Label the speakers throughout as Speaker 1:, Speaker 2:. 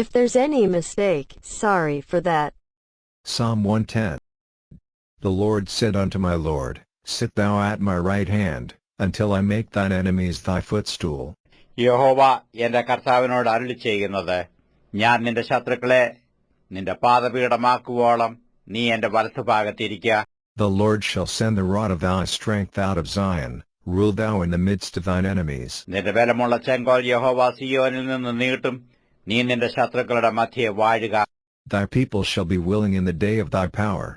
Speaker 1: If there's any mistake, sorry for that.
Speaker 2: Psalm 110. The Lord said unto my Lord, Sit thou at my right hand, until I make thine enemies thy footstool.
Speaker 3: യഹോവ എന്റെ കർത്താവിനോട് അരുളി ചെയ്യുന്നത്, ഞാൻ നിന്റെ ശത്രുക്കളെ നിന്റെ പാദപീഠമാക്കുവോളം നീ എന്റെ വലത്തുഭാഗത്തിരിക്കുക.
Speaker 2: The Lord shall send the rod of thy strength out of Zion, rule thou in the midst of thine enemies.
Speaker 3: നിന്റെ ബലമുള്ള ചെങ്കോൽ യഹോവ സിയോനിൽ നിന്ന് നീട്ടും, നീ നിന്റെ ശത്രുക്കളുടെ മധ്യേ വാഴുക.
Speaker 2: Thy people shall be willing in the day of thy power.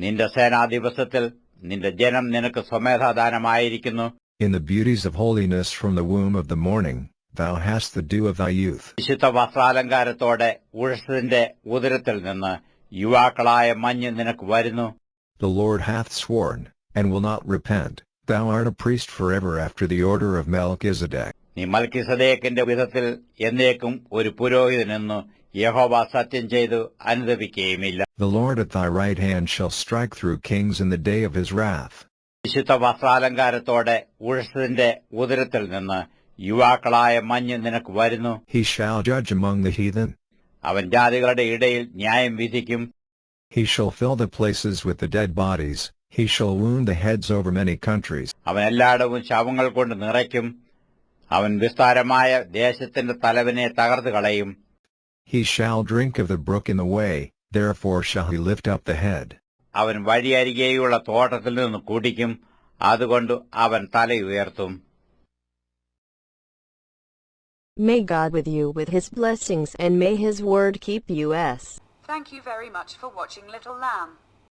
Speaker 3: നിന്റെ സേനാദിവസത്തിൽ നിന്റെ ജനം നിനക്ക് സ്വമേധാദാനമായിരിക്കുന്നു.
Speaker 2: In the beauties of holiness from the womb of the morning, thou hast the dew of thy youth.
Speaker 3: വിശുദ്ധ വസ്ത്രാലങ്കാരത്തോടെ ഉഴസതിന്റെ ഉദരത്തിൽ നിന്ന് യുവാക്കളായ മഞ്ഞ് നിനക്ക് വരുന്നു.
Speaker 2: The Lord hath sworn, and will not repent, thou art a priest forever after the order of Melchizedek.
Speaker 3: നീ മൽക്കിസദേക്കിന്റെ വിധത്തിൽ എന്നേക്കും ഒരു പുരോഹിതനെന്നു യഹോവ സത്യം ചെയ്തു അനുദപിക്കുകയുമില്ല.
Speaker 2: The Lord at thy right hand shall strike through kings in the day of his wrath.
Speaker 3: വിശുദ്ധ വസ്ത്രാലങ്കാരത്തോടെ ഉഴസതിന്റെ ഉദരത്തിൽ നിന്ന് യുവാക്കളായ മഞ്ഞ് നിനക്ക് വരുന്നു.
Speaker 2: He shall judge among the heathen.
Speaker 3: അവൻ ജാതികളുടെ ഇടയിൽ ന്യായം വിധിക്കും.
Speaker 2: He shall fill the places with the dead bodies, he shall wound the heads over many countries.
Speaker 3: അവൻ എല്ലായിടവും ശവങ്ങൾ കൊണ്ട് നിറയ്ക്കും. അവൻ വിസ്താരമായ ദേശത്തിന്റെ തലവനെ തകർത്ത് കളയും.
Speaker 2: He shall drink of the brook in the way, therefore shall he lift up the head.
Speaker 3: അവൻ വഴിയരികെയുള്ള തോട്ടത്തിൽ നിന്ന് കുടിക്കും, അതുകൊണ്ട് അവൻ തലയുയർത്തും.
Speaker 1: May God with you with his blessings, and may his word keep you.
Speaker 4: Thank you very much for watching Little Lamb.